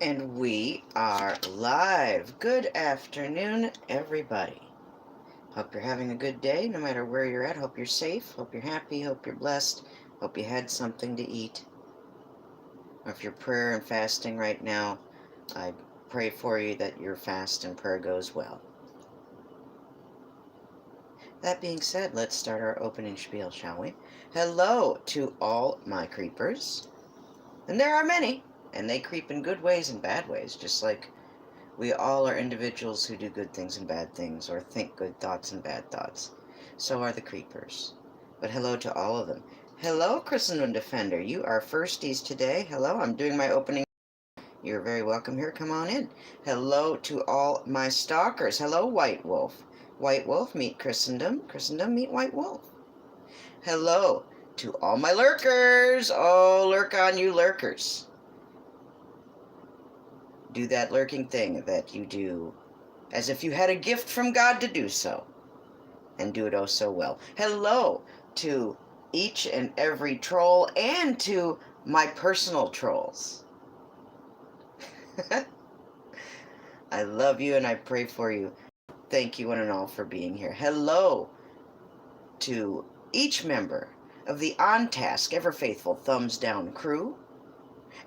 And we are live. Good afternoon, everybody. Hope you're having a good day, no matter where you're at. Hope you're safe. Hope you're happy. Hope you're blessed. Hope you had something to eat. Or if you're prayer and fasting right now, I pray for you that your fast and prayer goes well. That being said, let's start our opening spiel, shall we? Hello to all my creepers. And there are many, and they creep in good ways and bad ways, just like we all are individuals who do good things and bad things, or think good thoughts and bad thoughts. So are the creepers. But hello to all of them. Hello, Christendom Defender. You are firsties today. Hello, I'm doing my opening. You're very welcome here. Come on in. Hello to all my stalkers. Hello, White Wolf. White Wolf, meet Christendom. Christendom, meet White Wolf. Hello to all my lurkers. Oh, lurk on you lurkers. Do that lurking thing that you do as if you had a gift from God to do so, and do it oh so well. Hello to each and every troll, and to my personal trolls. I love you and I pray for you. Thank you one and all for being here. Hello to each member of the On Task Ever Faithful Thumbs Down crew.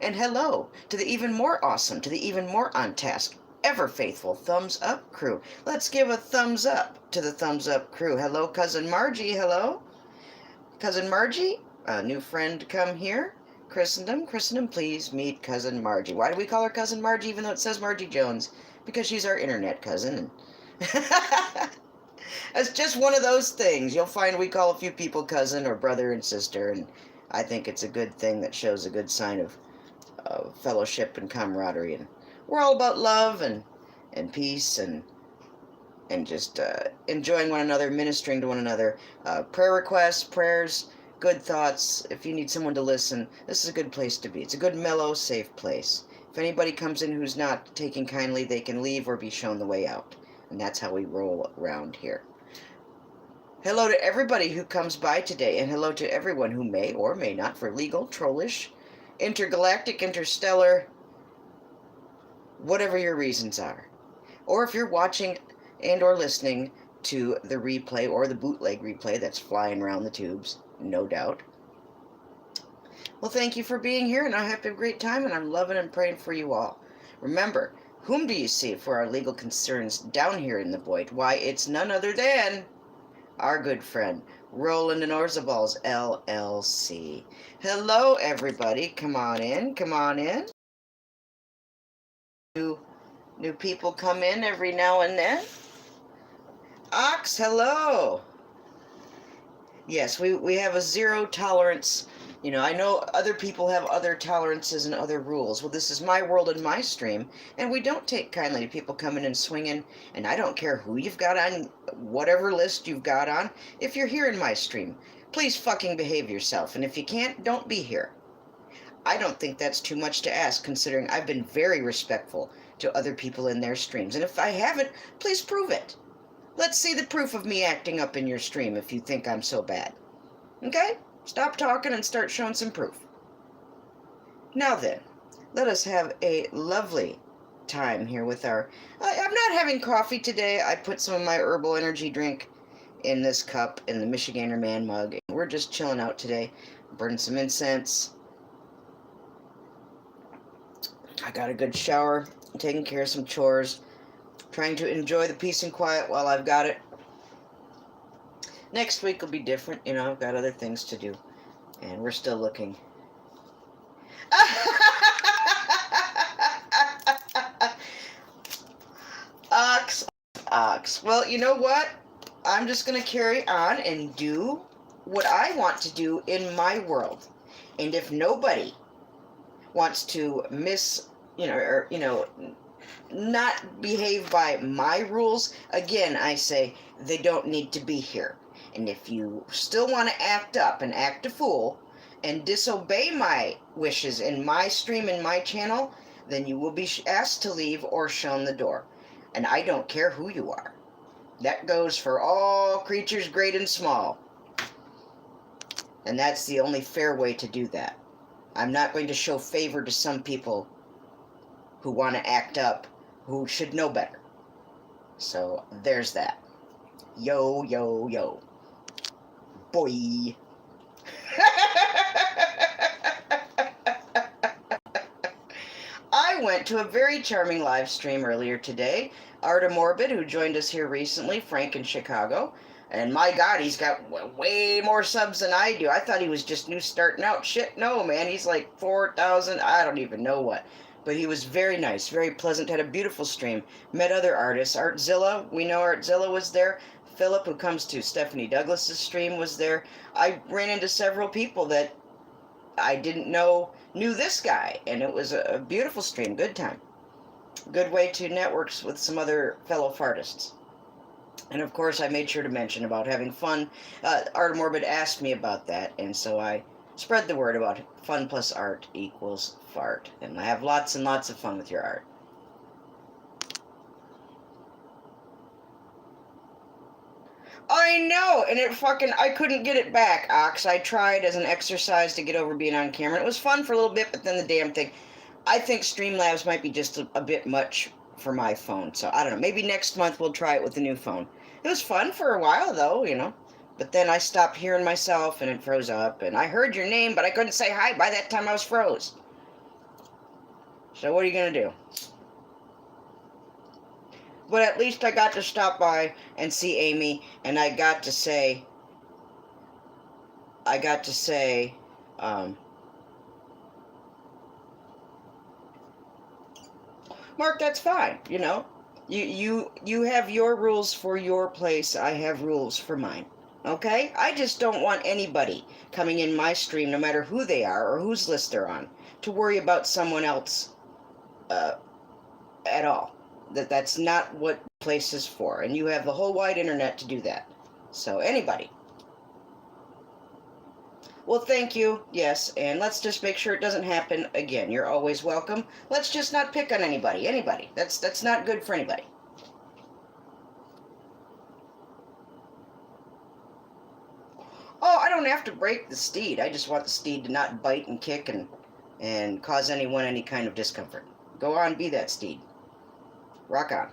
And hello to the even more awesome, to the even more On Task Ever Faithful Thumbs Up crew. Let's give a thumbs up to the Thumbs Up crew. Hello, Cousin Margie. Hello. Cousin Margie, a new friend come here. Christendom, please meet Cousin Margie. Why do we call her Cousin Margie even though it says Margie Jones? Because she's our internet cousin. It's just one of those things. You'll find we call a few people cousin or brother and sister, and I think it's a good thing that shows a good sign of fellowship and camaraderie. And we're all about love and peace and just enjoying one another, ministering to one another. Prayer requests, prayers, good thoughts. If you need someone to listen, this is a good place to be. It's a good, mellow, safe place. If anybody comes in who's not taking kindly, they can leave or be shown the way out. And that's how we roll around here. Hello to everybody who comes by today, and hello to everyone who may or may not, for legal, trollish, intergalactic, interstellar, whatever your reasons are. Or if you're watching and or listening to the replay or the bootleg replay that's flying around the tubes, no doubt. Well, thank you for being here, and I hope you have a great time, and I'm loving and praying for you all. Remember, whom do you see for our legal concerns down here in the void? Why, it's none other than our good friend, Roland and Orzaballs, LLC. Hello, everybody. Come on in. Come on in. New people come in every now and then. Ox, hello. Yes, we have a zero tolerance. You know, I know other people have other tolerances and other rules. Well, this is my world and my stream, and we don't take kindly to people coming and swinging, and I don't care who you've got on, whatever list you've got on. If you're here in my stream, please fucking behave yourself, and if you can't, don't be here. I don't think that's too much to ask, considering I've been very respectful to other people in their streams, and if I haven't, please prove it. Let's see the proof of me acting up in your stream if you think I'm so bad. Okay? Stop talking and start showing some proof. Now then, let us have a lovely time here with our... I'm not having coffee today. I put some of my herbal energy drink in this cup in the Michigander Man mug. And we're just chilling out today, burning some incense. I got a good shower, taking care of some chores, trying to enjoy the peace and quiet while I've got it. Next week will be different, you know, I've got other things to do, and we're still looking. Ox. Well, you know what? I'm just going to carry on and do what I want to do in my world. And if nobody wants to not behave by my rules, again, I say they don't need to be here. And if you still want to act up and act a fool and disobey my wishes in my stream, in my channel, then you will be asked to leave or shown the door. And I don't care who you are. That goes for all creatures great and small. And that's the only fair way to do that. I'm not going to show favor to some people who want to act up, who should know better. So there's that. Yo, yo, yo. Boy. I went to a very charming live stream earlier today. Arta Morbid, who joined us here recently, Frank in Chicago. And my God, he's got way more subs than I do. I thought he was just new starting out. Shit, no, man. He's like 4,000. I don't even know what. But he was very nice, very pleasant, had a beautiful stream. Met other artists. Artzilla, we know Artzilla was there. Philip, who comes to Stephanie Douglas's stream, was there. I ran into several people that I didn't know knew this guy, and it was a beautiful stream. Good time. Good way to network with some other fellow fartists. And of course, I made sure to mention about having fun. Art Morbid asked me about that, and so I spread the word about fun plus art equals fart. And I have lots and lots of fun with your art. I know, and I couldn't get it back, Ox. I tried as an exercise to get over being on camera. It was fun for a little bit, but then the damn thing. I think Streamlabs might be just a bit much for my phone, so I don't know. Maybe next month we'll try it with the new phone. It was fun for a while, though, you know. But then I stopped hearing myself, and it froze up, and I heard your name, but I couldn't say hi. By that time, I was froze. So what are you going to do? But at least I got to stop by and see Amy, and I got to say, Mark, that's fine, you know. You have your rules for your place, I have rules for mine. Okay? I just don't want anybody coming in my stream, no matter who they are or whose list they're on, to worry about someone else at all. That's not what place is for, and you have the whole wide internet to do that. So anybody. Well, thank you. Yes, and let's just make sure it doesn't happen again. You're always welcome. Let's just not pick on anybody. Anybody. That's not good for anybody. Oh, I don't have to break the steed. I just want the steed to not bite and kick and cause anyone any kind of discomfort. Go on, be that steed. Rock on.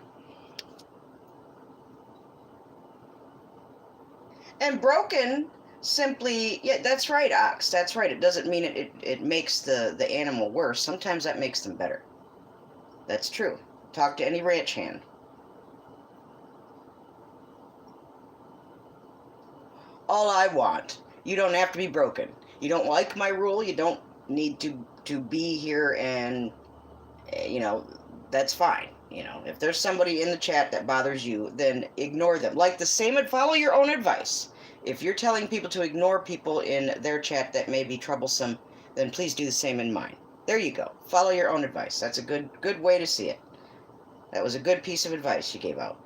And broken simply, yeah, that's right, Ox. That's right. It doesn't mean it makes the animal worse. Sometimes that makes them better. That's true. Talk to any ranch hand. All I want. You don't have to be broken. You don't like my rule. You don't need to be here, and you know, that's fine. You know, if there's somebody in the chat that bothers you, then ignore them. Like the same, and follow your own advice. If you're telling people to ignore people in their chat that may be troublesome, then please do the same in mine. There you go. Follow your own advice. That's a good way to see it. That was a good piece of advice you gave out.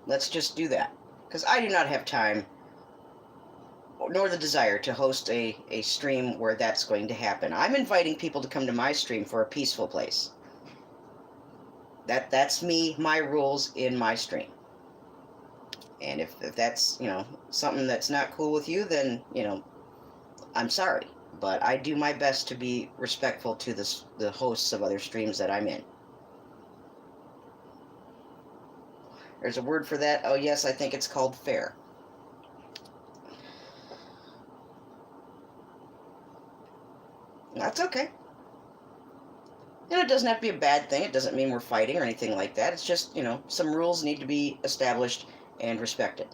Let's just do that. Because I do not have time nor the desire to host a stream where that's going to happen. I'm inviting people to come to my stream for a peaceful place. That's me, my rules in my stream. And if that's, you know, something that's not cool with you, then, you know, I'm sorry. But I do my best to be respectful to the hosts of other streams that I'm in. There's a word for that. Oh, yes, I think it's called fair. That's okay. And it doesn't have to be a bad thing. It doesn't mean we're fighting or anything like that. It's just, you know, some rules need to be established and respected.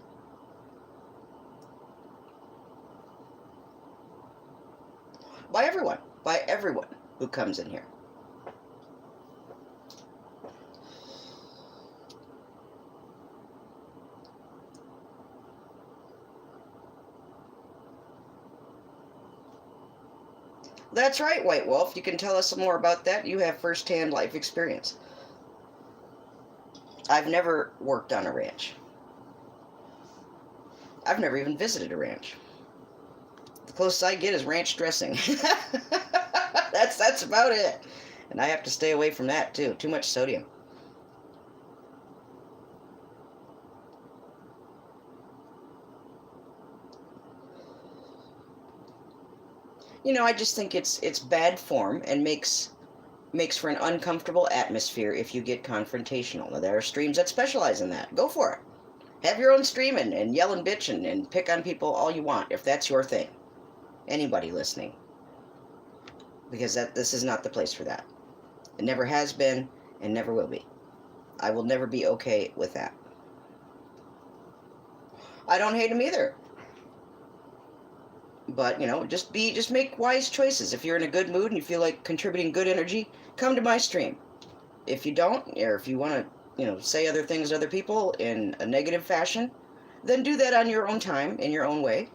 By everyone who comes in here. That's right, White Wolf. You can tell us some more about that. You have first-hand life experience. I've never worked on a ranch. I've never even visited a ranch. The closest I get is ranch dressing. That's about it. And I have to stay away from that, too. Too much sodium. You know, I just think it's bad form and makes makes for an uncomfortable atmosphere if you get confrontational. Now, there are streams that specialize in that. Go for it. Have your own stream and yell and bitch and pick on people all you want if that's your thing. Anybody listening. Because this is not the place for that. It never has been and never will be. I will never be okay with that. I don't hate him either. But, just make wise choices. If you're in a good mood and you feel like contributing good energy, come to my stream. If you don't, or if you want to, say other things to other people in a negative fashion, then do that on your own time, in your own way.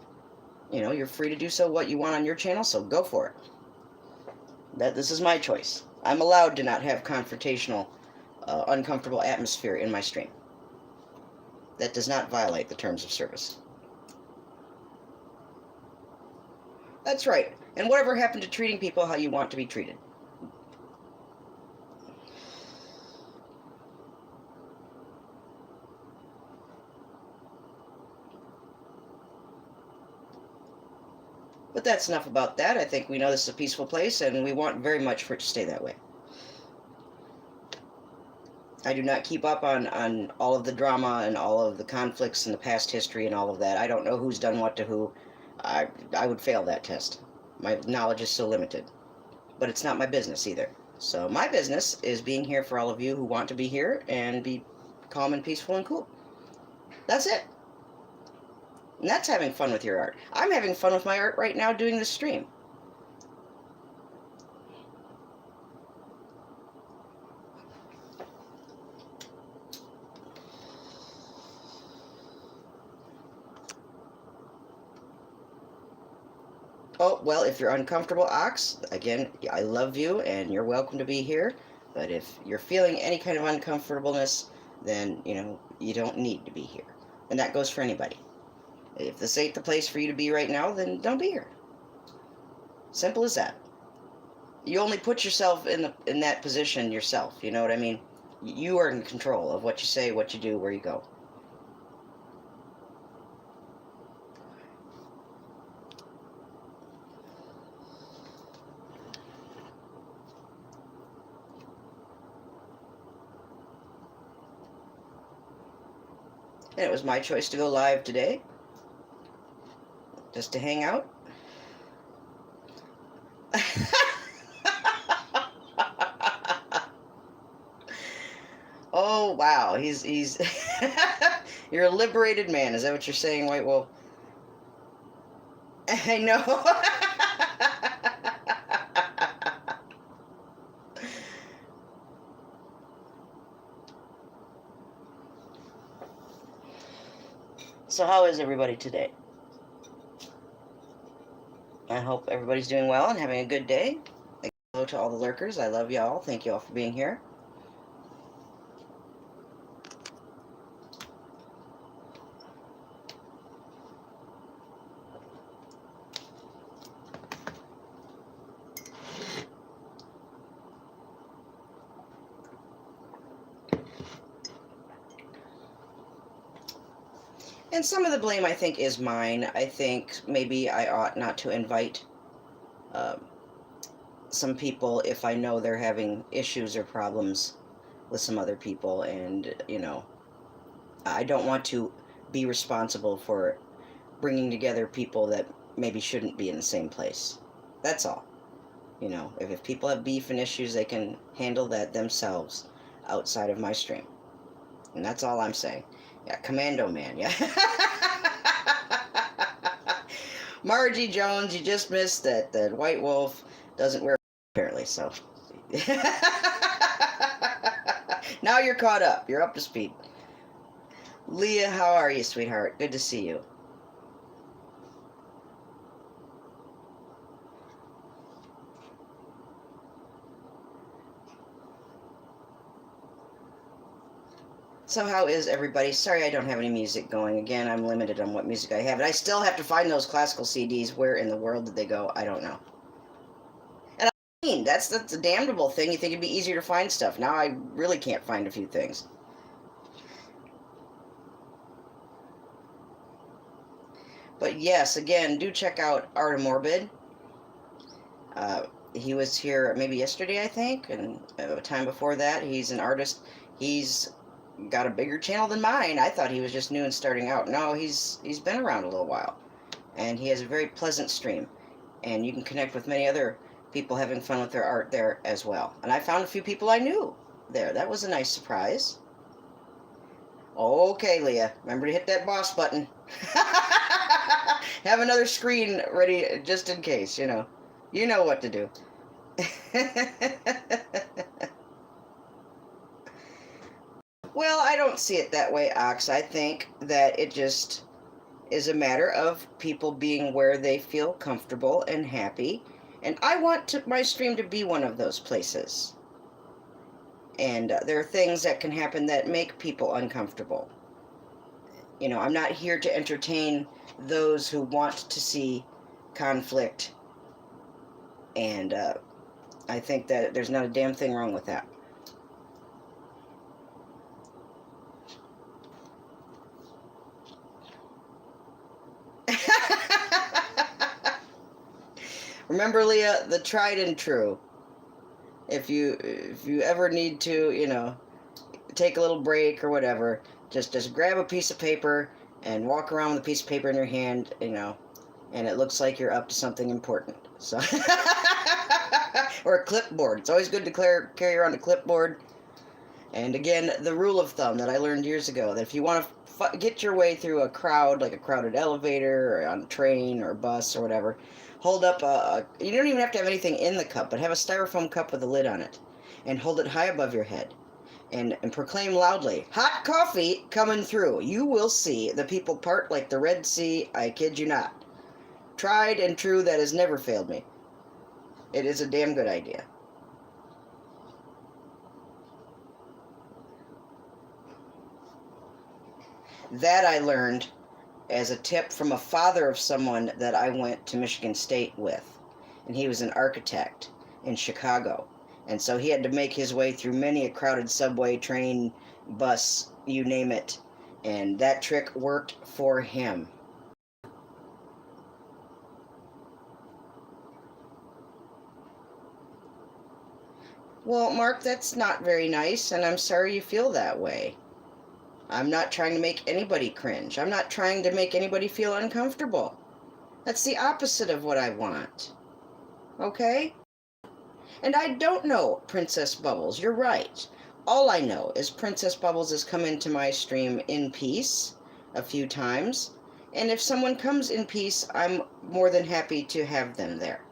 You're free to do so what you want on your channel, so go for it. This is my choice. I'm allowed to not have confrontational, uncomfortable atmosphere in my stream. That does not violate the terms of service. That's right. And whatever happened to treating people how you want to be treated? But that's enough about that. I think we know this is a peaceful place, and we want very much for it to stay that way. I do not keep up on all of the drama and all of the conflicts in the past history and all of that. I don't know who's done what to who. I would fail that test. My knowledge is so limited. But it's not my business either. So my business is being here for all of you who want to be here and be calm and peaceful and cool. That's it. And that's having fun with your art. I'm having fun with my art right now doing this stream. Oh, well, if you're uncomfortable, Ox, again, I love you and you're welcome to be here. But if you're feeling any kind of uncomfortableness, then, you don't need to be here. And that goes for anybody. If this ain't the place for you to be right now, then don't be here. Simple as that. You only put yourself in that position yourself, you know what I mean? You are in control of what you say, what you do, where you go. And it was my choice to go live today, just to hang out. Oh, wow. He's You're a liberated man. Is that what you're saying, White Wolf? I know. So how is everybody today? I hope everybody's doing well and having a good day. Hello to all the lurkers. I love y'all. Thank you all for being here. And some of the blame, I think, is mine. I think maybe I ought not to invite some people if I know they're having issues or problems with some other people. And, I don't want to be responsible for bringing together people that maybe shouldn't be in the same place. That's all. If people have beef and issues, they can handle that themselves outside of my stream. And that's all I'm saying. Yeah, Commando Man, yeah. Margie Jones, you just missed that White Wolf doesn't wear apparently, so. Now you're caught up. You're up to speed. Leah, how are you, sweetheart? Good to see you. So how is everybody? Sorry I don't have any music going. Again, I'm limited on what music I have. And I still have to find those classical CDs. Where in the world did they go? I don't know. And I mean, that's a damnable thing. You think it'd be easier to find stuff. Now I really can't find a few things. But yes, again, do check out Art of Morbid. he was here maybe yesterday, I think, and a time before that. He's an artist. He's got a bigger channel than mine. I thought he was just new and starting out. No, he's been around a little while, and he has a very pleasant stream, and you can connect with many other people having fun with their art there as well. And I found a few people I knew there. That was a nice surprise. Okay, Leah, remember to hit that boss button. Have another screen ready just in case, you know. You know what to do. Well, I don't see it that way, Ox. I think that it just is a matter of people being where they feel comfortable and happy. And I want my stream to be one of those places. And there are things that can happen that make people uncomfortable. You know, I'm not here to entertain those who want to see conflict. And I think that there's not a damn thing wrong with that. Remember, Leah, the tried and true. If you ever need to, you know, take a little break or whatever, just grab a piece of paper and walk around with a piece of paper in your hand, you know, and it looks like you're up to something important. So, or a clipboard. It's always good to carry around a clipboard. And again, the rule of thumb that I learned years ago, that if you want to get your way through a crowd, like a crowded elevator or on a train or a bus or whatever, hold up you don't even have to have anything in the cup, but have a styrofoam cup with a lid on it, and hold it high above your head, and proclaim loudly, "Hot coffee coming through." You will see the people part like the Red Sea. I kid you not. Tried and true, that has never failed me. It is a damn good idea. That I learned as a tip from a father of someone that I went to Michigan State with. And he was an architect in Chicago. And so he had to make his way through many a crowded subway, train, bus, you name it. And that trick worked for him. Well, Mark, that's not very nice, and I'm sorry you feel that way. I'm not trying to make anybody cringe. I'm not trying to make anybody feel uncomfortable. That's the opposite of what I want. Okay? And I don't know Princess Bubbles. You're right. All I know is Princess Bubbles has come into my stream in peace a few times. And if someone comes in peace, I'm more than happy to have them there.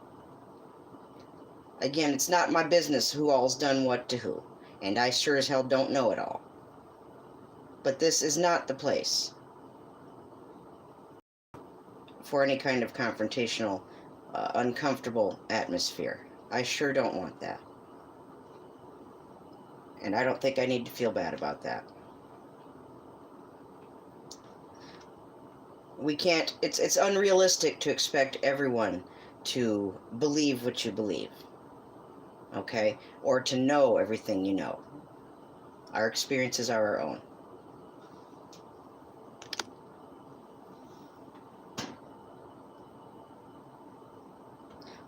Again, it's not my business who all's done what to who. And I sure as hell don't know it all. But this is not the place for any kind of confrontational, uncomfortable atmosphere. I sure don't want that. And I don't think I need to feel bad about that. We can't, it's unrealistic to expect everyone to believe what you believe. Okay? Or to know everything you know. Our experiences are our own.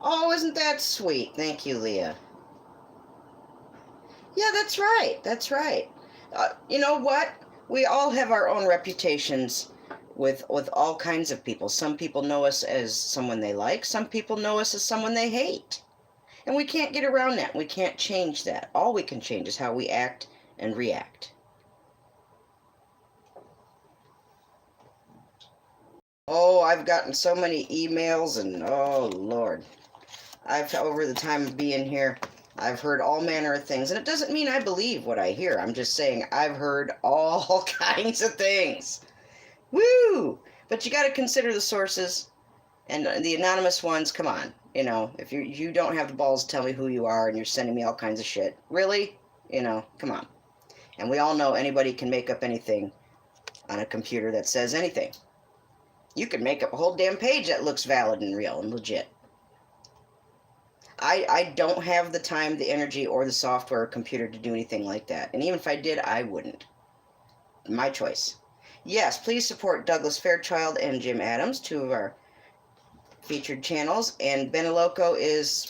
Oh, isn't that sweet? Thank you, Leah. Yeah, that's right. That's right. You know what? We all have our own reputations with all kinds of people. Some people know us as someone they like. Some people know us as someone they hate. And we can't get around that. We can't change that. All we can change is how we act and react. Oh, I've gotten so many emails, and oh, Lord. Over the time of being here, I've heard all manner of things. And it doesn't mean I believe what I hear. I'm just saying I've heard all kinds of things. Woo! But you got to consider the sources, and the anonymous ones. Come on. You know, if you don't have the balls to tell me who you are and you're sending me all kinds of shit. Really? You know, come on. And we all know anybody can make up anything on a computer that says anything. You can make up a whole damn page that looks valid and real and legit. I don't have the time, the energy, or the software or computer to do anything like that. And even if I did, I wouldn't. My choice. Yes, please support Douglas Fairchild and Jim Adams, two of our featured channels, and Beneloco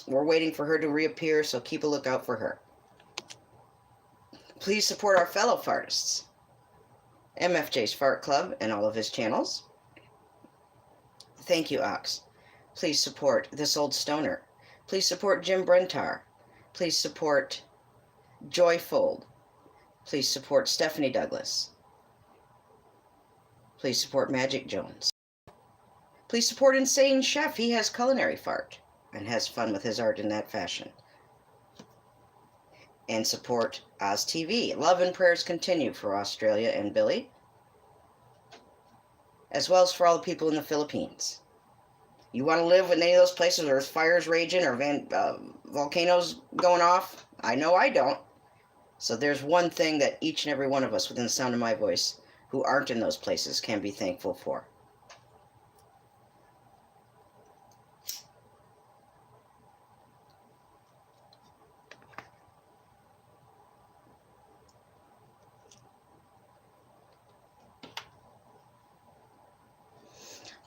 we're waiting for her to reappear, so keep a lookout for her. Please support our fellow fartists, MFJ's Fart Club and all of his channels. Thank you, Ox. Please support This Old Stoner. Please support Jim Brentar. Please support Joyfold. Please support Stephanie Douglas. Please support Magic Jones. Please support Insane Chef. He has culinary fart and has fun with his art in that fashion. And support Oz TV. Love and prayers continue for Australia and Billy, as well as for all the people in the Philippines. You want to live in any of those places where there's fires raging or volcanoes going off? I know I don't. So there's one thing that each and every one of us within the sound of my voice who aren't in those places can be thankful for.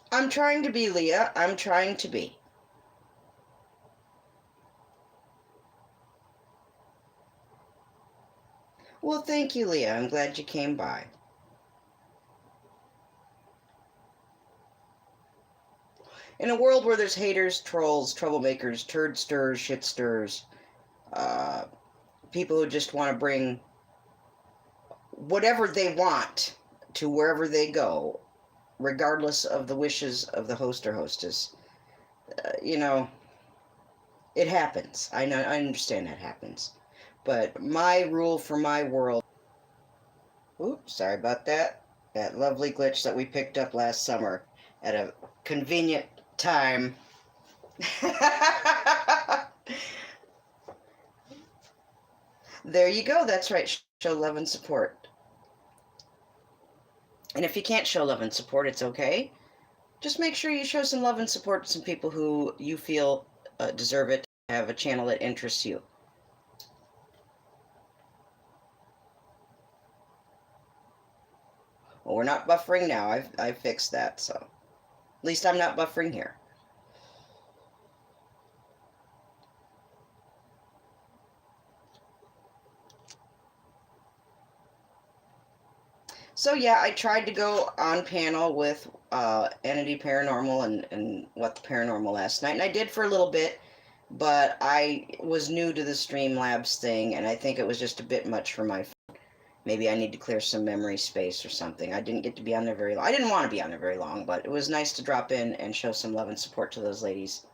I'm trying to be, Leah. I'm trying to be. Well, thank you, Leah. I'm glad you came by. In a world where there's haters, trolls, troublemakers, turd stirrers, shit stirrers, people who just want to bring whatever they want to wherever they go, regardless of the wishes of the host or hostess, it happens. I know, I understand that happens. But my rule for my world... Oops, sorry about that. That lovely glitch that we picked up last summer at a convenient time. There you go. That's right. Show love and support. And if you can't show love and support, it's okay. Just make sure you show some love and support to some people who you feel deserve it, have a channel that interests you. Well, we're not buffering now. I've fixed that, so at least I'm not buffering here. So yeah, I tried to go on panel with Entity Paranormal and What the Paranormal last night, and I did for a little bit, but I was new to the Streamlabs thing, and I think it was just a bit much for my phone. Maybe I need to clear some memory space or something. I didn't get to be on there very long. I didn't want to be on there very long, but it was nice to drop in and show some love and support to those ladies.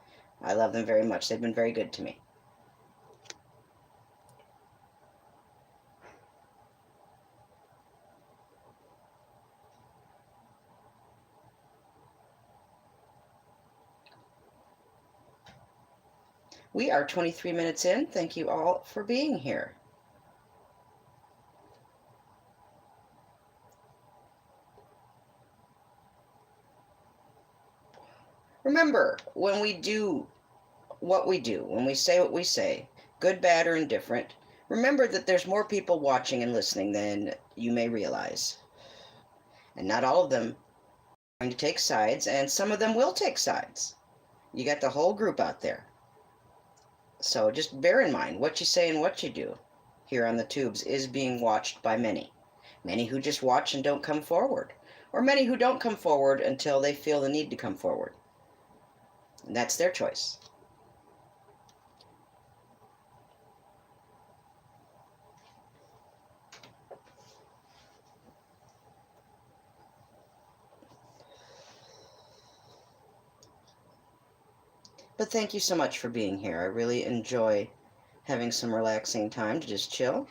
I love them very much. They've been very good to me. We are 23 minutes in. Thank you all for being here. Remember, when we do what we do, when we say what we say, good, bad, or indifferent, remember that there's more people watching and listening than you may realize. And not all of them are going to take sides, and some of them will take sides. You got the whole group out there. So just bear in mind what you say and what you do here on the tubes is being watched by many. Many who just watch and don't come forward, or many who don't come forward until they feel the need to come forward. And that's their choice. But thank you so much for being here. I really enjoy having some relaxing time to just chill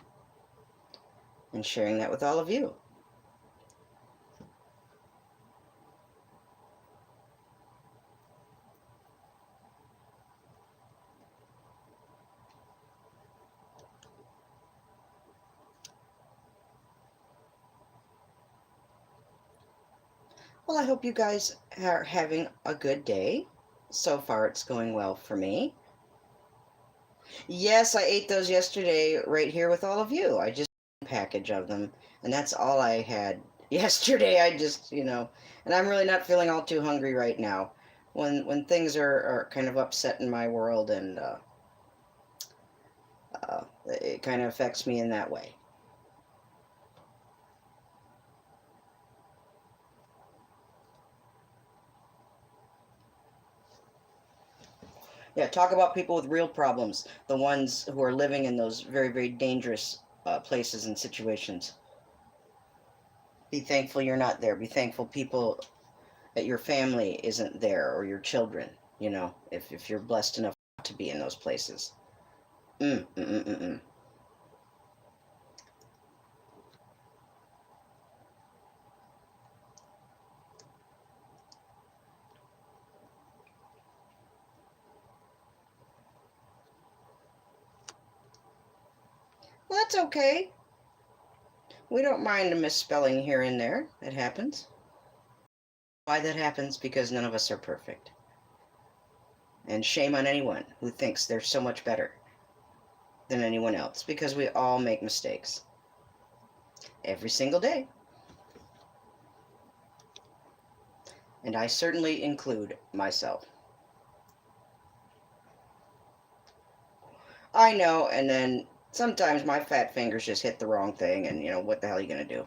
and sharing that with all of you. Well, I hope you guys are having a good day. So far, it's going well for me. Yes, I ate those yesterday right here with all of you. I just ate a package of them, and that's all I had yesterday. I just, and I'm really not feeling all too hungry right now. when things are kind of upset in my world, and it kind of affects me in that way. Yeah, talk about people with real problems, the ones who are living in those very, very dangerous places and situations. Be thankful you're not there. Be thankful people that your family isn't there, or your children, if you're blessed enough to be in those places. Mm, mm, mm, mm, mm. Well, that's okay. We don't mind a misspelling here and there. It happens. Why that happens? Because none of us are perfect. And shame on anyone who thinks they're so much better than anyone else, because we all make mistakes every single day. And I certainly include myself. I know, and then sometimes my fat fingers just hit the wrong thing, and what the hell are you going to do?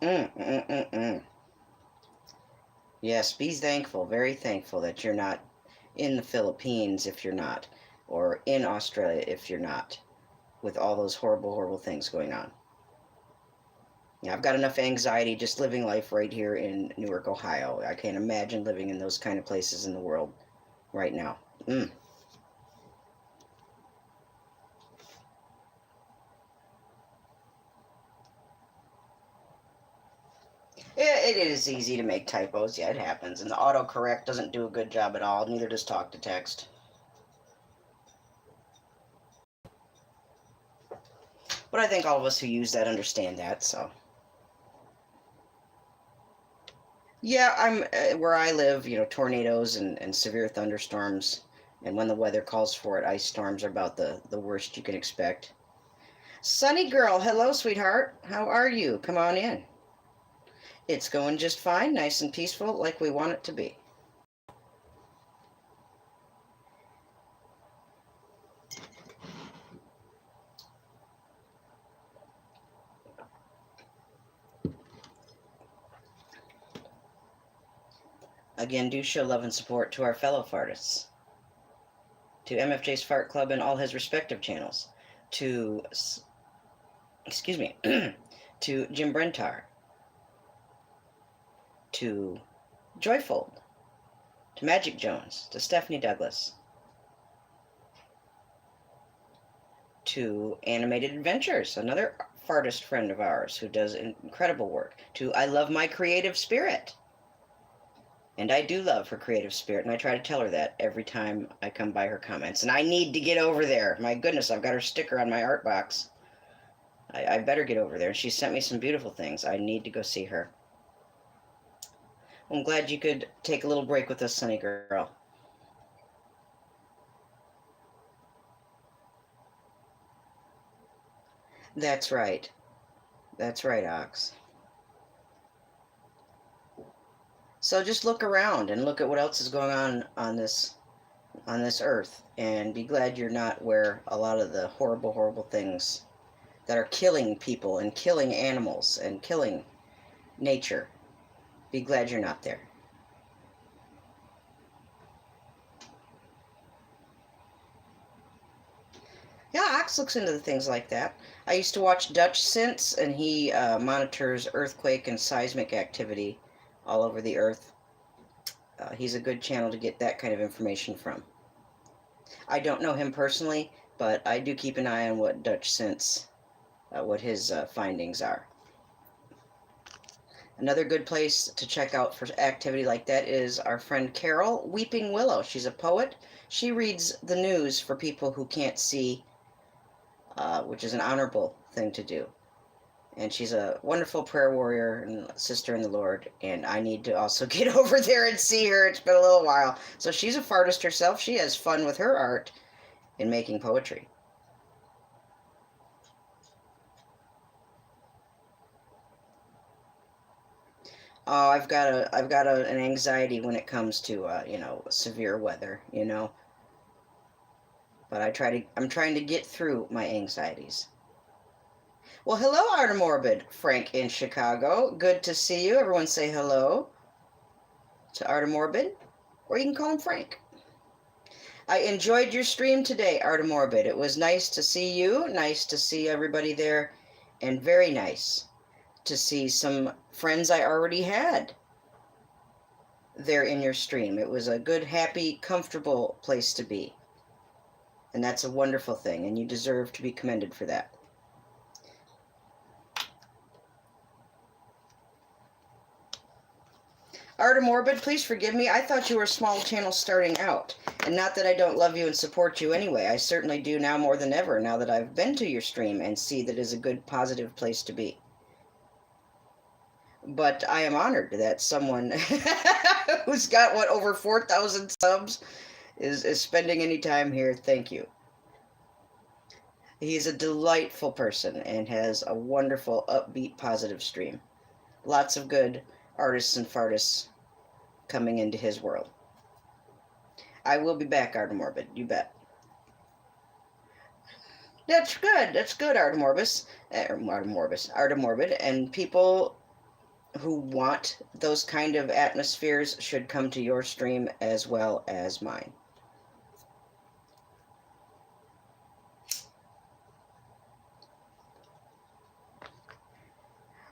Mm, mm, mm, mm. Yes, be thankful, very thankful that you're not in the Philippines if you're not, or in Australia if you're not, with all those horrible, horrible things going on. Yeah, I've got enough anxiety just living life right here in Newark, Ohio. I can't imagine living in those kind of places in the world right now. Mm. It is easy to make typos. Yeah, it happens. And the autocorrect doesn't do a good job at all. Neither does talk to text. But I think all of us who use that understand that, so. Yeah, where I live, tornadoes and severe thunderstorms. And when the weather calls for it, ice storms are about the worst you can expect. Sunny girl, hello, sweetheart. How are you? Come on in. It's going just fine, nice and peaceful, like we want it to be. Again, do show love and support to our fellow fartists, to MFJ's Fart Club and all his respective channels, to, excuse me, to Jim Brentar, to Joyfold, to Magic Jones, to Stephanie Douglas, to Animated Adventures, another fartist friend of ours who does incredible work, to I Love My Creative Spirit. And I do love her creative spirit, and I try to tell her that every time I come by her comments. And I need to get over there. My goodness, I've got her sticker on my art box. I better get over there. She sent me some beautiful things. I need to go see her. I'm glad you could take a little break with us, Sunny Girl. That's right. That's right, Ox. So just look around and look at what else is going on this earth, and be glad you're not where a lot of the horrible, horrible things that are killing people and killing animals and killing nature. Be glad you're not there. Yeah, Ox looks into the things like that. I used to watch Dutchsinse, and he monitors earthquake and seismic activity all over the earth. He's a good channel to get that kind of information from. I don't know him personally, but I do keep an eye on what Dutchsinse, what his findings are. Another good place to check out for activity like that is our friend Carol Weeping Willow. She's a poet. She reads the news for people who can't see, which is an honorable thing to do. And she's a wonderful prayer warrior and sister in the Lord, and I need to also get over there and see her. It's been a little while. So she's a fartist herself. She has fun with her art in making poetry. Oh, an anxiety when it comes to severe weather, but I'm trying to get through my anxieties. Well, hello, Artemorbid. Frank in Chicago. Good to see you. Everyone say hello to Artemorbid, or you can call him Frank. I enjoyed your stream today, Artemorbid. It was nice to see you, nice to see everybody there, and very nice to see some friends I already had there in your stream. It was a good, happy, comfortable place to be. And that's a wonderful thing, and you deserve to be commended for that. Artemorbid, please forgive me. I thought you were a small channel starting out. And not that I don't love you and support you anyway. I certainly do now more than ever, now that I've been to your stream and see that it is a good, positive place to be. But I am honored that someone who's got, over 4,000 subs is spending any time here. Thank you. He's a delightful person and has a wonderful, upbeat, positive stream. Lots of good artists and fartists coming into his world. I will be back, Artemorbid. You bet. That's good. That's good, Artemorbid. And people who want those kind of atmospheres should come to your stream as well as mine.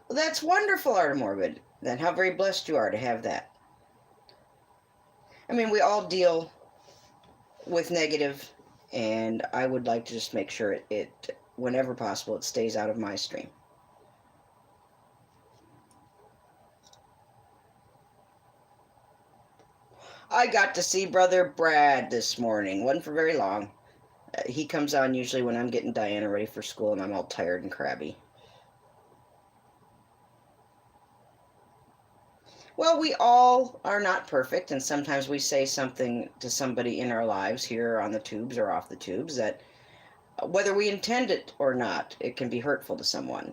Well, that's wonderful, Artemorbid. Then how very blessed you are to have that. I mean, we all deal with negative, and I would like to just make sure it whenever possible, it stays out of my stream. I got to see Brother Brad this morning. Wasn't for very long. He comes on usually when I'm getting Diana ready for school and I'm all tired and crabby. Well, we all are not perfect, and sometimes we say something to somebody in our lives here on the tubes or off the tubes that, whether we intend it or not, it can be hurtful to someone.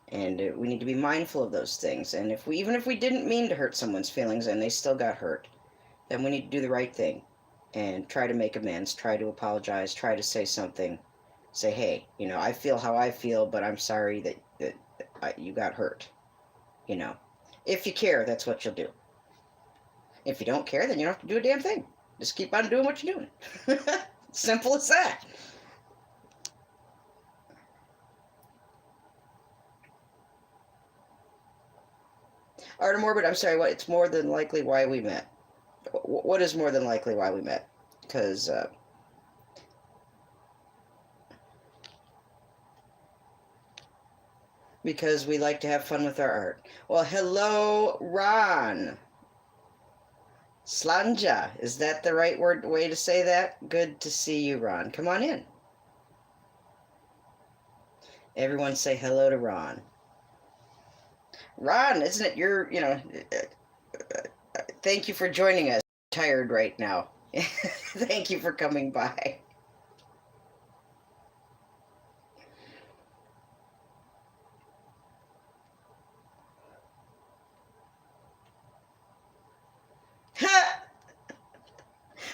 And we need to be mindful of those things. And even if we didn't mean to hurt someone's feelings and they still got hurt, then we need to do the right thing and try to make amends, try to apologize, try to say something. Say, hey, I feel how I feel, but I'm sorry that you got hurt. If you care, that's what you'll do. If you don't care, then you don't have to do a damn thing. Just keep on doing what you're doing. Simple as that. Artemorbid, I'm sorry, what? It's more than likely why we met. What is more than likely why we met? Because we like to have fun with our art. Well, hello, Ron. Slanja, is that the right way to say that? Good to see you, Ron. Come on in. Everyone say hello to Ron. Ron, isn't it your, thank you for joining us. I'm tired right now. Thank you for coming by.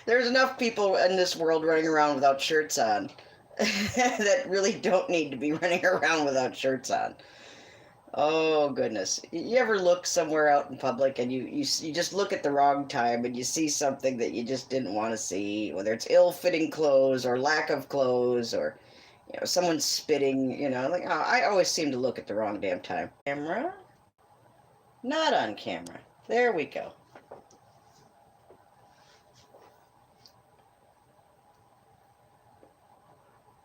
There's enough people in this world running around without shirts on that really don't need to be running around without shirts on. Oh, goodness. You ever look somewhere out in public and you just look at the wrong time and you see something that you just didn't want to see, whether it's ill-fitting clothes or lack of clothes or, someone spitting, I always seem to look at the wrong damn time. Camera? Not on camera. There we go.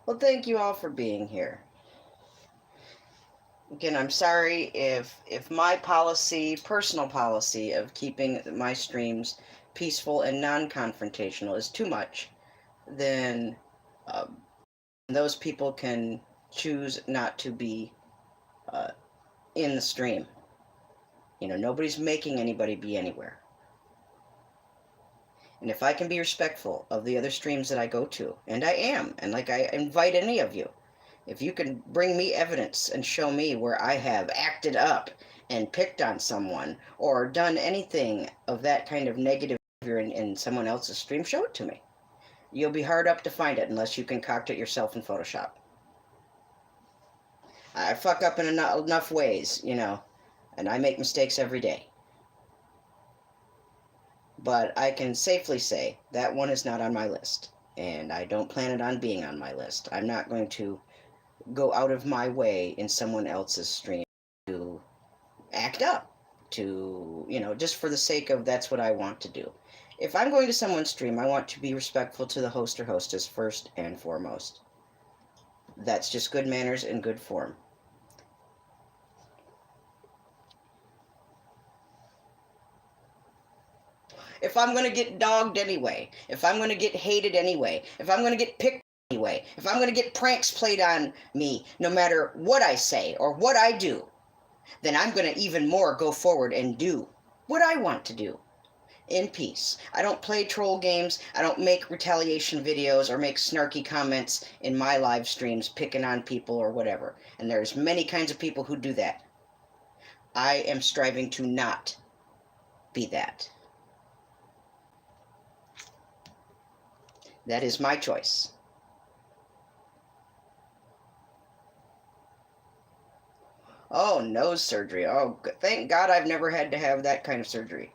Well, thank you all for being here. Again, I'm sorry if my personal policy of keeping my streams peaceful and non-confrontational is too much, then those people can choose not to be in the stream. Nobody's making anybody be anywhere. And if I can be respectful of the other streams that I go to, and I am, and like I invite any of you, if you can bring me evidence and show me where I have acted up and picked on someone or done anything of that kind of negative behavior in someone else's stream, show it to me. You'll be hard up to find it unless you concoct it yourself in Photoshop. I fuck up in enough ways, you know, and I make mistakes every day. But I can safely say that one is not on my list, and I don't plan it on being on my list. I'm not going to go out of my way in someone else's stream to act up, to, you know, just for the sake of that's what I want to do. If I'm going to someone's stream, I want to be respectful to the host or hostess first and foremost. That's just good manners and good form. If I'm going to get dogged anyway, if I'm going to get hated anyway, if I'm going to get picked anyway, if I'm going to get pranks played on me, no matter what I say or what I do, then I'm going to even more go forward and do what I want to do in peace. I don't play troll games. I don't make retaliation videos or make snarky comments in my live streams picking on people or whatever. And there's many kinds of people who do that. I am striving to not be that. That is my choice. Oh, nose surgery. Oh, thank God I've never had to have that kind of surgery.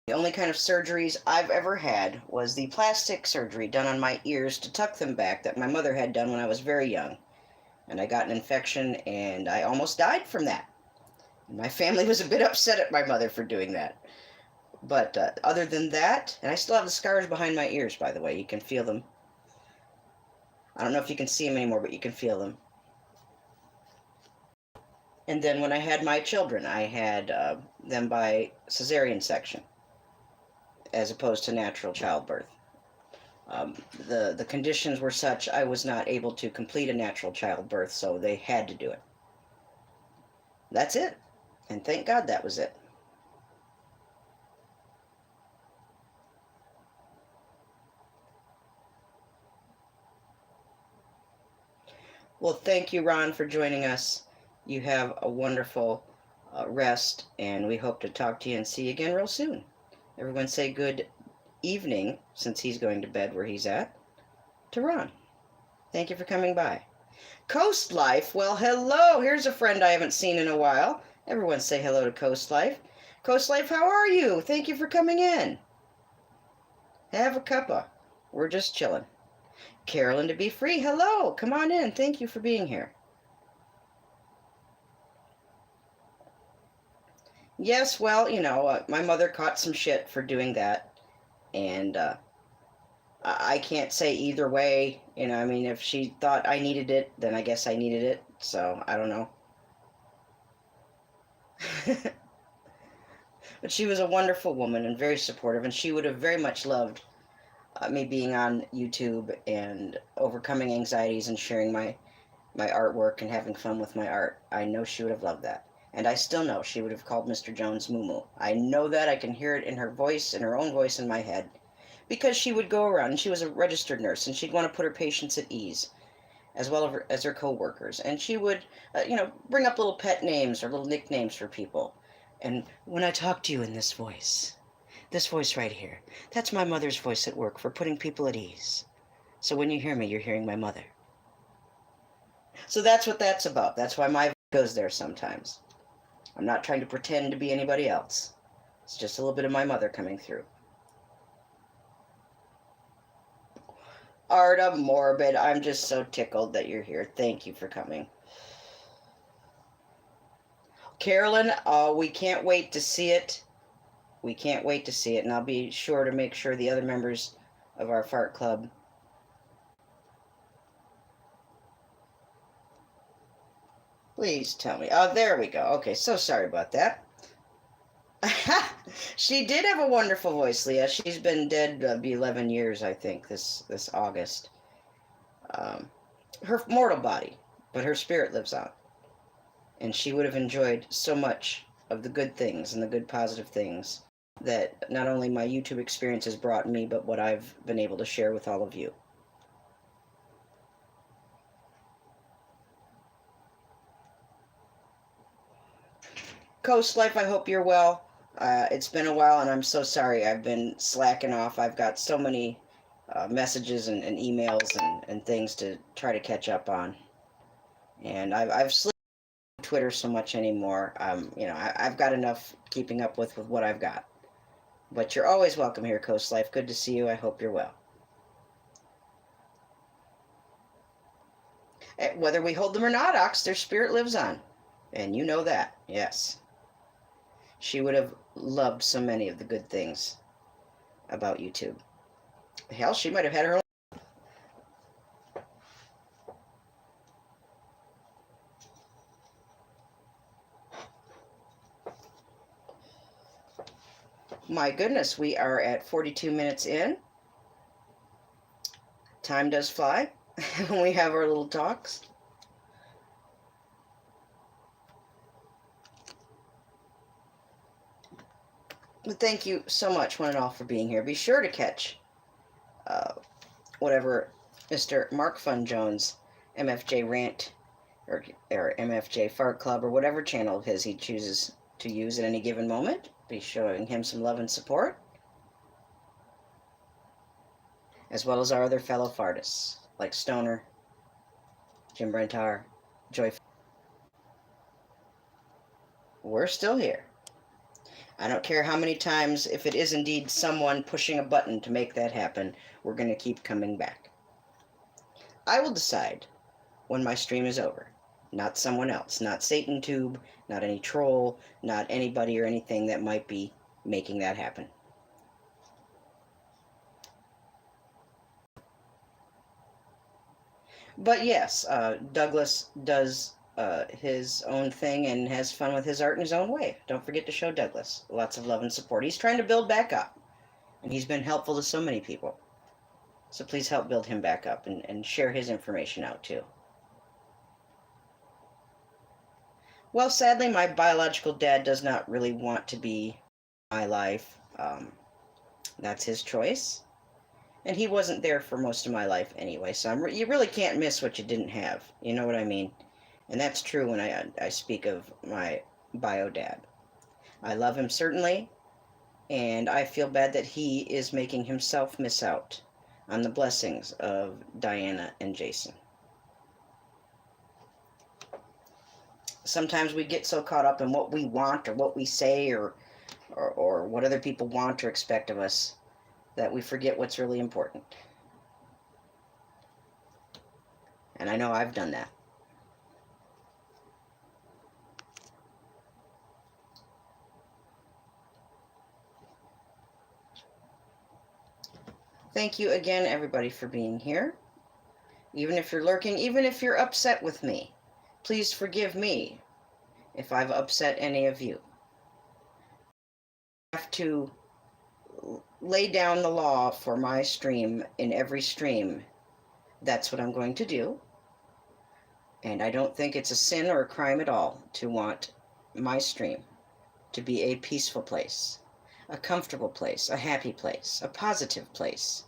The only kind of surgeries I've ever had was the plastic surgery done on my ears to tuck them back that my mother had done when I was very young. And I got an infection and I almost died from that. My family was a bit upset at my mother for doing that. But other than that, and I still have the scars behind my ears, by the way. You can feel them. I don't know if you can see them anymore, but you can feel them. And then when I had my children, I had them by cesarean section, as opposed to natural childbirth. The conditions were such I was not able to complete a natural childbirth, so they had to do it. That's it. And thank God that was it. Well, thank you, Ron, for joining us. You have a wonderful rest, and we hope to talk to you and see you again real soon. Everyone say good evening, since he's going to bed where he's at, to Ron. Thank you for coming by. Coast Life, well, hello. Here's a friend I haven't seen in a while. Everyone say hello to Coast Life. Coast Life, how are you? Thank you for coming in. Have a cuppa. We're just chilling. Carolyn to be free, hello. Come on in. Thank you for being here. Yes, well, you know, my mother caught some shit for doing that. And I can't say either way. You know, I mean, if she thought I needed it, then I guess I needed it. So, I don't know. But she was a wonderful woman and very supportive, and she would have very much loved me being on YouTube and overcoming anxieties and sharing my artwork and having fun with my art. I know she would have loved that. And I still know she would have called Mr. Jones Moo Moo. I know that. I can hear it in her voice, in her own voice in my head. Because she would go around, and she was a registered nurse, and she'd want to put her patients at ease, as well as her co-workers. And she would, you know, bring up little pet names or little nicknames for people. And when I talk to you in this voice right here, that's my mother's voice at work for putting people at ease. So when you hear me, you're hearing my mother. So that's what that's about. That's why my voice goes there sometimes. I'm not trying to pretend to be anybody else. It's just a little bit of my mother coming through. Arta Morbid, I'm just so tickled that you're here. Thank you for coming. Carolyn, we can't wait to see it. We can't wait to see it, and I'll be sure to make sure the other members of our fart club please tell me. Oh, there we go. Okay, so sorry about that. She did have a wonderful voice, Leah. She's been dead be 11 years, I think, this August. Her mortal body, but her spirit lives on. And she would have enjoyed so much of the good things and the good positive things that not only my YouTube experience has brought me, but what I've been able to share with all of you. Coast Life, I hope you're well. It's been a while, and I'm so sorry. I've been slacking off. I've got so many messages and emails and things to try to catch up on. And I've slipped Twitter so much anymore. I've got enough keeping up with what I've got. But you're always welcome here, Coast Life. Good to see you. I hope you're well. Whether we hold them or not, Ox, their spirit lives on. And you know that, yes. She would have loved so many of the good things about YouTube. Hell, she might have had her own. My goodness, we are at 42 minutes in. Time does fly when we have our little talks. But thank you so much, one and all, for being here. Be sure to catch whatever Mr. Mark Fun Jones, MFJ Rant, or MFJ Fart Club, or whatever channel of his he chooses to use at any given moment. Be showing him some love and support, as well as our other fellow fartists, like Stoner, Jim Brentar, Joy. We're still here. I don't care how many times, if it is indeed someone pushing a button to make that happen, we're going to keep coming back. I will decide when my stream is over. Not someone else. Not SatanTube, not any troll, not anybody or anything that might be making that happen. But yes, Douglas does his own thing and has fun with his art in his own way. Don't forget to show Douglas lots of love and support. He's trying to build back up, and he's been helpful to so many people. So please help build him back up and share his information out too. Well, sadly, my biological dad does not really want to be in my life. That's his choice. And he wasn't there for most of my life anyway, so you really can't miss what you didn't have. You know what I mean? And that's true when I speak of my bio dad. I love him certainly, and I feel bad that he is making himself miss out on the blessings of Diana and Jason. Sometimes we get so caught up in what we want or what we say or what other people want or expect of us that we forget what's really important. And I know I've done that. Thank you again, everybody, for being here. Even if you're lurking, even if you're upset with me, please forgive me if I've upset any of you. I have to lay down the law for my stream in every stream. That's what I'm going to do. And I don't think it's a sin or a crime at all to want my stream to be a peaceful place, a comfortable place, a happy place, a positive place.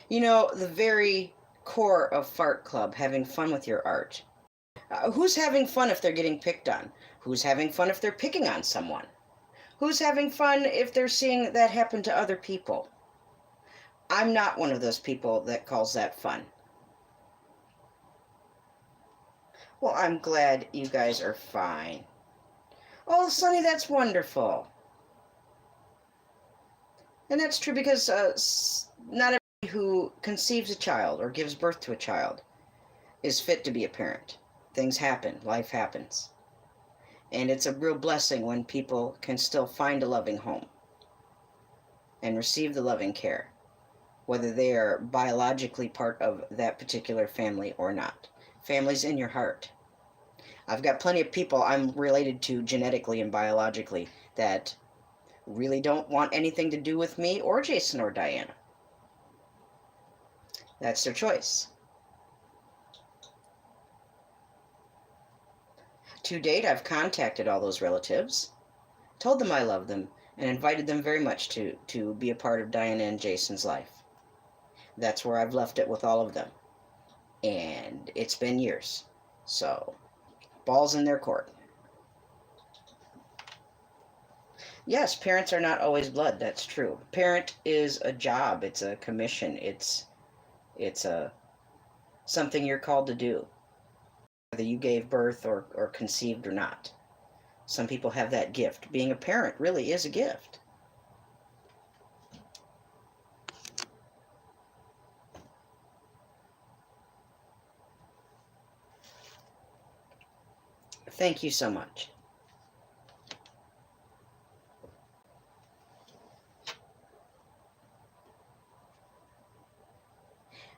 You know, the very core of Fart Club, having fun with your art. Who's having fun if they're getting picked on? Who's having fun if they're picking on someone? Who's having fun if they're seeing that happen to other people? I'm not one of those people that calls that fun. Well, I'm glad you guys are fine. Oh, Sonny, that's wonderful. And that's true because not everybody who conceives a child or gives birth to a child is fit to be a parent. Things happen. Life happens. And it's a real blessing when people can still find a loving home and receive the loving care, whether they are biologically part of that particular family or not. Family's in your heart. I've got plenty of people I'm related to genetically and biologically that really don't want anything to do with me or Jason or Diana. That's their choice. To date, I've contacted all those relatives, told them I love them, and invited them very much to be a part of Diana and Jason's life. That's where I've left it with all of them. And it's been years. So, ball's in their court. Yes, parents are not always blood. That's true. Parent is a job. It's a commission. It's a something you're called to do, whether you gave birth or conceived or not. Some people have that gift. Being a parent really is a gift. Thank you so much.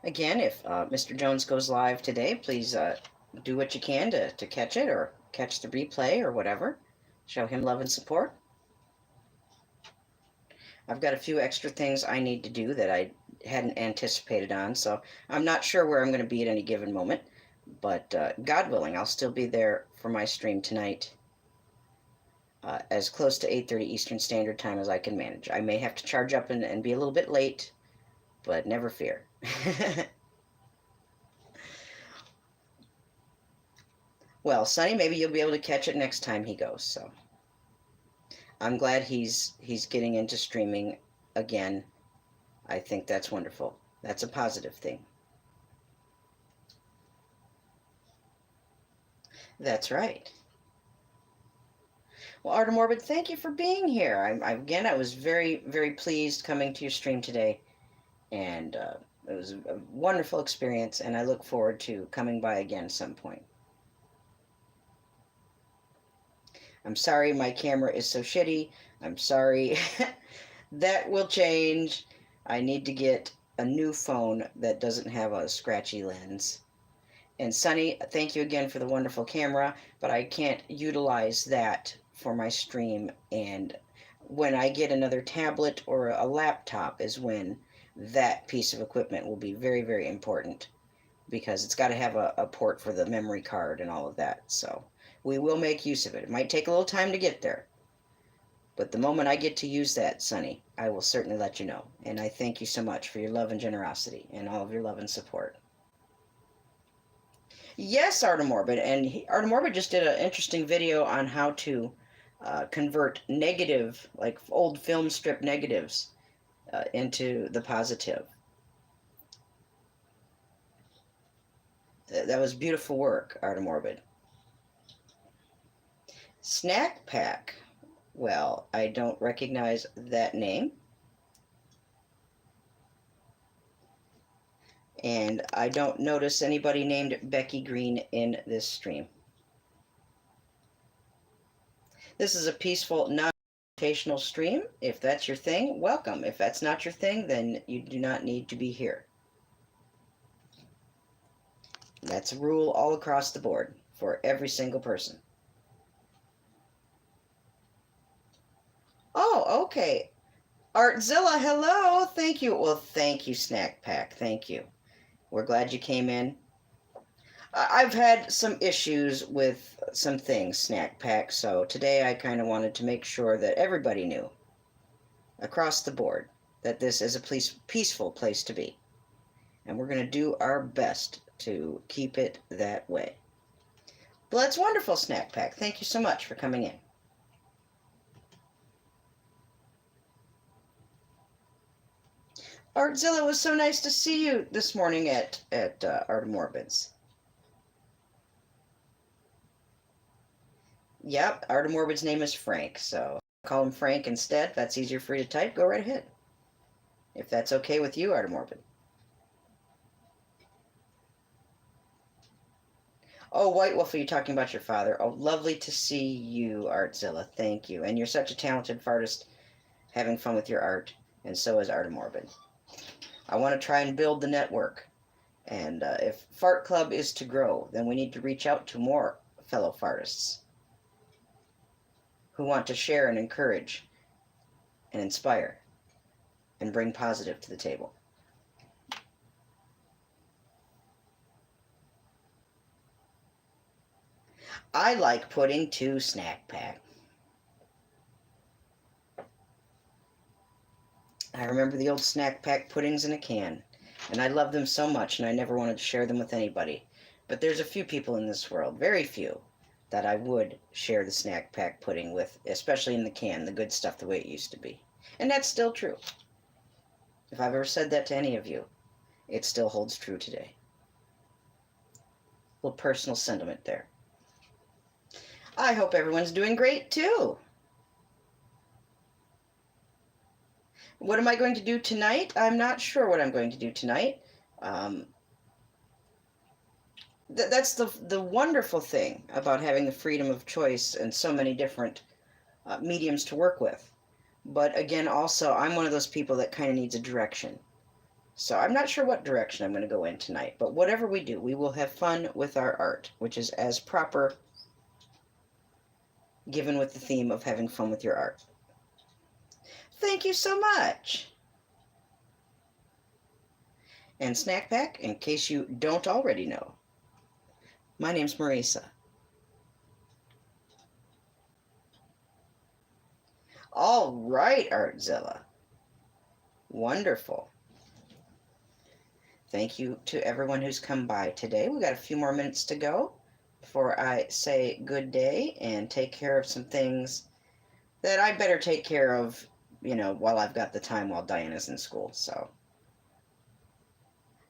Again, if Mr. Jones goes live today, please do what you can to catch it or catch the replay or whatever. Show him love and support. I've got a few extra things I need to do that I hadn't anticipated on, so I'm not sure where I'm going to be at any given moment. But God willing, I'll still be there for my stream tonight, as close to 8:30 Eastern Standard Time as I can manage. I may have to charge up and be a little bit late, but never fear. Well, Sonny, maybe you'll be able to catch it next time he goes. So I'm glad he's getting into streaming again. I think that's wonderful. That's a positive thing. That's right. Well, Art of Morbid, thank you for being here. Again, I was very, very pleased coming to your stream today, and it was a wonderful experience, and I look forward to coming by again some point. I'm sorry my camera is so shitty. I'm sorry. That will change. I need to get a new phone that doesn't have a scratchy lens. And Sonny, thank you again for the wonderful camera, but I can't utilize that for my stream. And when I get another tablet or a laptop is when that piece of equipment will be very, very important, because it's got to have a port for the memory card and all of that. So we will make use of it. It might take a little time to get there, but the moment I get to use that, Sonny, I will certainly let you know. And I thank you so much for your love and generosity and all of your love and support. Yes, Art of Morbid, and Art of Morbid just did an interesting video on how to convert negative, like old film strip negatives, into the positive. That was beautiful work, Art of Morbid. Snack Pack. Well, I don't recognize that name. And I don't notice anybody named Becky Green in this stream. This is a peaceful, non-confrontational stream. If that's your thing, welcome. If that's not your thing, then you do not need to be here. That's a rule all across the board for every single person. Oh, okay. Artzilla, hello. Thank you. Well, thank you, Snack Pack. Thank you. We're glad you came in. I've had some issues with some things, Snack Pack, so today I kind of wanted to make sure that everybody knew across the board that this is a peaceful place to be. And we're going to do our best to keep it that way. Well, that's wonderful, Snack Pack. Thank you so much for coming in. Artzilla, it was so nice to see you this morning at Art of Morbid's. Yep, Art of Morbid's name is Frank, so call him Frank instead. If that's easier for you to type, go right ahead. If that's okay with you, Art of Morbid. Oh, White Wolf, are you talking about your father? Oh, lovely to see you, Artzilla. Thank you. And you're such a talented artist, having fun with your art, and so is Art of Morbid. I want to try and build the network. And if Fart Club is to grow, then we need to reach out to more fellow fartists who want to share and encourage and inspire and bring positive to the table. I like pudding too, Snack Pack. I remember the old Snack Pack puddings in a can, and I loved them so much, and I never wanted to share them with anybody. But there's a few people in this world, very few, that I would share the snack pack pudding with, especially in the can, the good stuff the way it used to be. And that's still true. If I've ever said that to any of you, it still holds true today. A little personal sentiment there. I hope everyone's doing great too. What am I going to do tonight? I'm not sure what I'm going to do tonight. That's the wonderful thing about having the freedom of choice and so many different mediums to work with. But again, also, I'm one of those people that kind of needs a direction. So I'm not sure what direction I'm going to go in tonight, but whatever we do, we will have fun with our art, which is as proper given with the theme of having fun with your art. Thank you so much. And Snack Pack, in case you don't already know, my name's Marisa. All right, Artzilla. Wonderful. Thank you to everyone who's come by today. We've got a few more minutes to go before I say good day and take care of some things that I better take care of, while I've got the time while Diana's in school. So,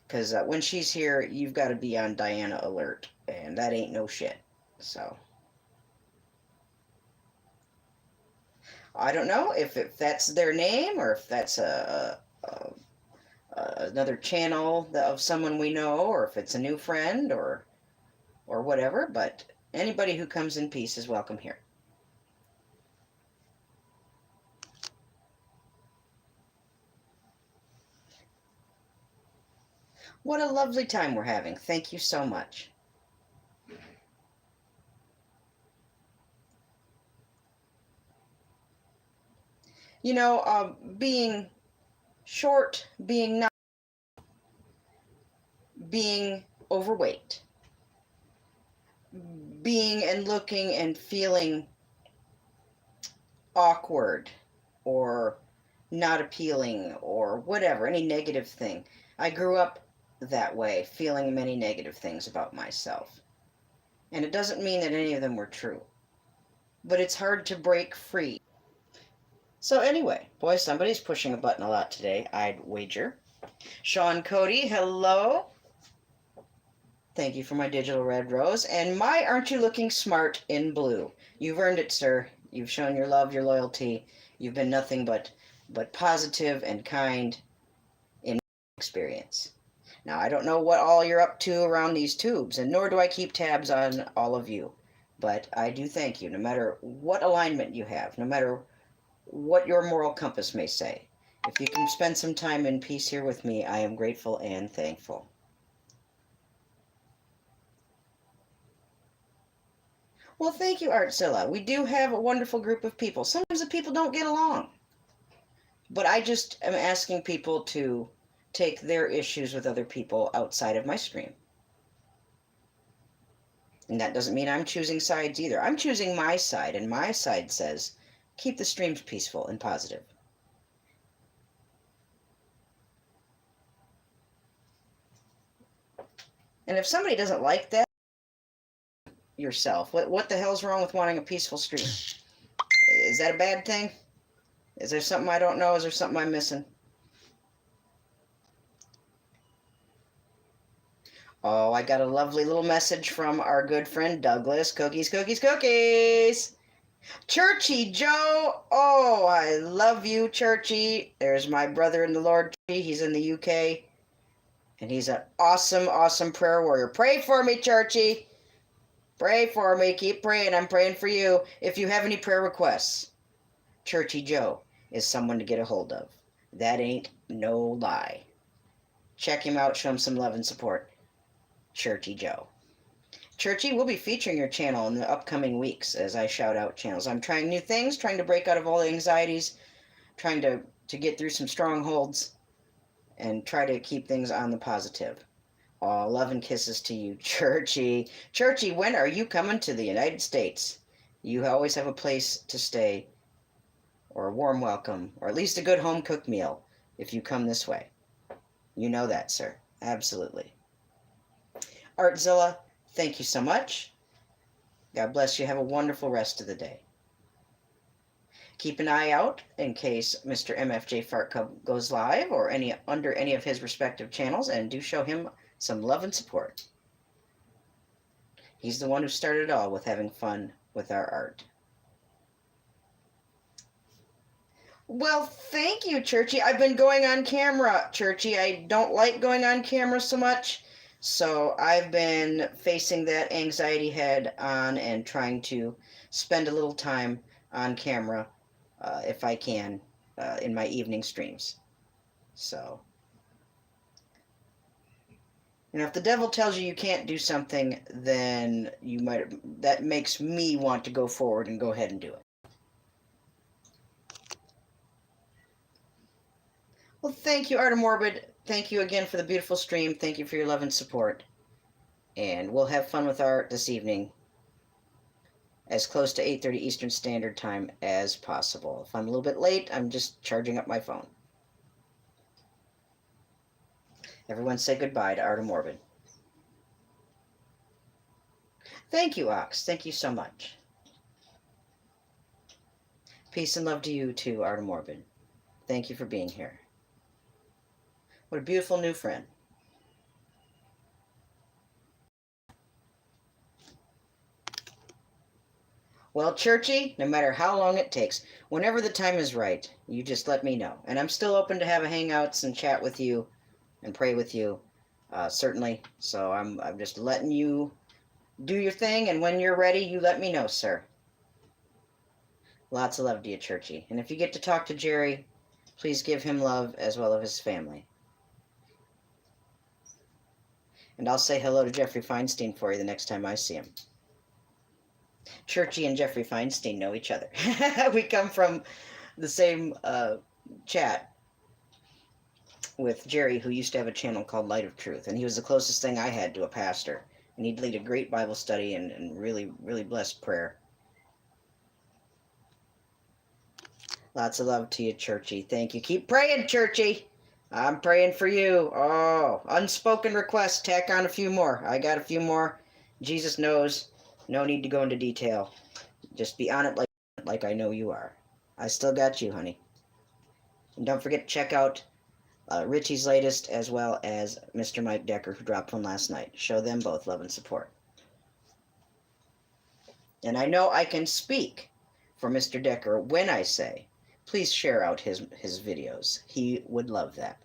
because when she's here, you've got to be on Diana alert, and that ain't no shit. So, I don't know if that's their name or if that's another channel of someone we know, or if it's a new friend or whatever, but anybody who comes in peace is welcome here. What a lovely time we're having. Thank you so much. Being short, being not, being overweight, being and looking and feeling awkward or not appealing or whatever, any negative thing. I grew up that way, feeling many negative things about myself. And it doesn't mean that any of them were true. But it's hard to break free. So anyway, boy, somebody's pushing a button a lot today, I'd wager. Sean Cody, hello. Thank you for my digital red rose. And my aren't you looking smart in blue? You've earned it, sir. You've shown your love, your loyalty. You've been nothing but positive and kind in experience. Now, I don't know what all you're up to around these tubes, and nor do I keep tabs on all of you. But I do thank you, no matter what alignment you have, no matter what your moral compass may say. If you can spend some time in peace here with me, I am grateful and thankful. Well, thank you, Artzilla. We do have a wonderful group of people. Sometimes the people don't get along. But I just am asking people to take their issues with other people outside of my stream. And that doesn't mean I'm choosing sides either. I'm choosing my side, and my side says, keep the streams peaceful and positive. And if somebody doesn't like that, yourself. What the hell's wrong with wanting a peaceful stream? Is that a bad thing? Is there something I don't know? Is there something I'm missing? Oh, I got a lovely little message from our good friend Douglas. Cookies, cookies, cookies! Churchy Joe! Oh, I love you, Churchy. There's my brother in the Lord. He's in the UK. And he's an awesome, awesome prayer warrior. Pray for me, Churchy. Pray for me. Keep praying. I'm praying for you. If you have any prayer requests, Churchy Joe is someone to get a hold of. That ain't no lie. Check him out. Show him some love and support. Churchy Joe. Churchy, we'll be featuring your channel in the upcoming weeks as I shout out channels. I'm trying new things, trying to break out of all the anxieties, trying to get through some strongholds, and try to keep things on the positive. Oh, love and kisses to you, Churchy. Churchy, when are you coming to the United States? You always have a place to stay, or a warm welcome, or at least a good home-cooked meal if you come this way. You know that, sir. Absolutely. Artzilla, thank you so much. God bless you. Have a wonderful rest of the day. Keep an eye out in case Mr. MFJ Fart Club goes live or under any of his respective channels, and do show him some love and support. He's the one who started it all with having fun with our art. Well, thank you, Churchy. I've been going on camera, Churchy. I don't like going on camera so much, so I've been facing that anxiety head on and trying to spend a little time on camera, if I can, in my evening streams. So, if the devil tells you can't do something, then that makes me want to go forward and go ahead and do it. Well, thank you, Art of Morbid. Thank you again for the beautiful stream. Thank you for your love and support. And we'll have fun with art this evening, as close to 8:30 Eastern Standard Time as possible. If I'm a little bit late, I'm just charging up my phone. Everyone say goodbye to Art of Morbid. Thank you, Ox. Thank you so much. Peace and love to you too, Art of Morbid. Thank you for being here. What a beautiful new friend. Well, Churchy, no matter how long it takes, whenever the time is right, you just let me know. And I'm still open to have a hangouts and chat with you and pray with you, certainly. So I'm just letting you do your thing, and when you're ready, you let me know, sir. Lots of love to you, Churchy. And if you get to talk to Jerry, please give him love as well as his family. And I'll say hello to Jeffrey Feinstein for you the next time I see him. Churchy and Jeffrey Feinstein know each other. We come from the same chat with Jerry, who used to have a channel called Light of Truth, and he was the closest thing I had to a pastor. And he'd lead a great Bible study and really, really blessed prayer. Lots of love to you, Churchy. Thank you. Keep praying, Churchy. I'm praying for you. Oh, unspoken requests. Tack on a few more. I got a few more. Jesus knows. No need to go into detail. Just be on it like I know you are. I still got you, honey. And don't forget to check out Richie's latest, as well as Mr. Mike Decker, who dropped one last night. Show them both love and support. And I know I can speak for Mr. Decker when I say, please share out his videos. He would love that.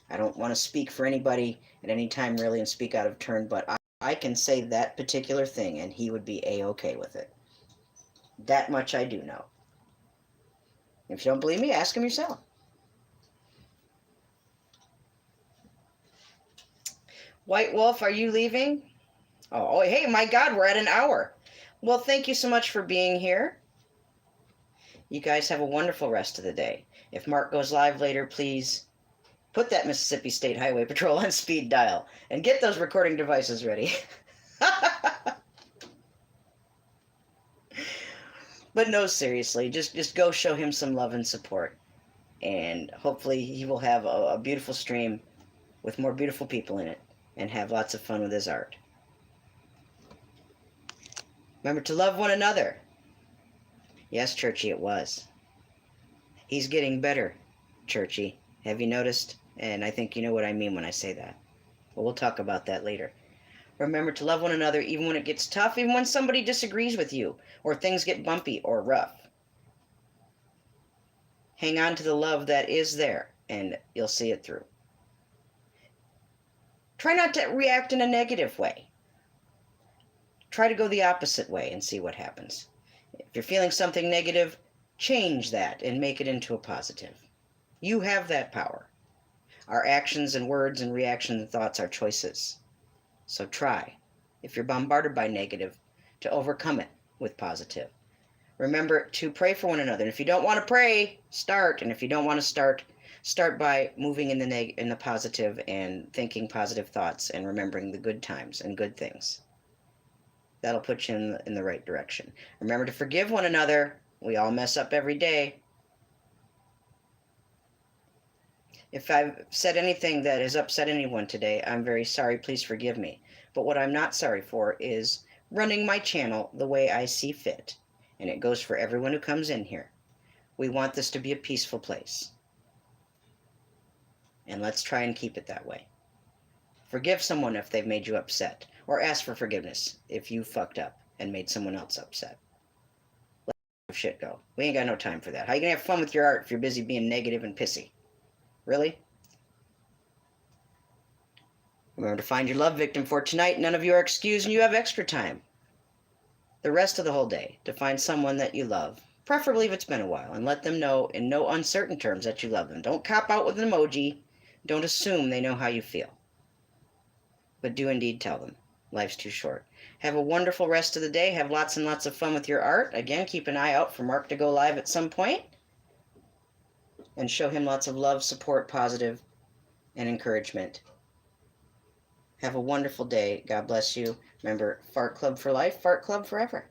I don't want to speak for anybody at any time, really, and speak out of turn, but I can say that particular thing, and he would be A-okay with it. That much I do know. If you don't believe me, ask him yourself. White Wolf, are you leaving? Oh, hey, my God, we're at an hour. Well, thank you so much for being here. You guys have a wonderful rest of the day. If Mark goes live later, please put that Mississippi State Highway Patrol on speed dial and get those recording devices ready. But no, seriously, just go show him some love and support. And hopefully he will have a beautiful stream with more beautiful people in it and have lots of fun with his art. Remember to love one another. Yes, Churchy, it was. He's getting better, Churchy. Have you noticed? And I think you know what I mean when I say that. But we'll talk about that later. Remember to love one another even when it gets tough, even when somebody disagrees with you, or things get bumpy or rough. Hang on to the love that is there, and you'll see it through. Try not to react in a negative way. Try to go the opposite way and see what happens. If you're feeling something negative, change that and make it into a positive. You have that power. Our actions and words and reactions and thoughts are choices. So try, if you're bombarded by negative, to overcome it with positive. Remember to pray for one another. And if you don't want to pray, start. And if you don't want to start by moving in the positive and thinking positive thoughts and remembering the good times and good things. That'll put you in the right direction. Remember to forgive one another. We all mess up every day. If I've said anything that has upset anyone today, I'm very sorry. Please forgive me. But what I'm not sorry for is running my channel the way I see fit. And it goes for everyone who comes in here. We want this to be a peaceful place. And let's try and keep it that way. Forgive someone if they've made you upset, or ask for forgiveness if you fucked up and made someone else upset. Let shit go. We ain't got no time for that. How you gonna have fun with your art if you're busy being negative and pissy? Really? Remember to find your love victim for tonight. None of you are excused and you have extra time. The rest of the whole day to find someone that you love, preferably if it's been a while, and let them know in no uncertain terms that you love them. Don't cop out with an emoji. Don't assume they know how you feel. But do indeed tell them. Life's too short. Have a wonderful rest of the day. Have lots and lots of fun with your art. Again, keep an eye out for Mark to go live at some point. And show him lots of love, support, positive, and encouragement. Have a wonderful day. God bless you. Remember, Fart Club for life, Fart Club forever.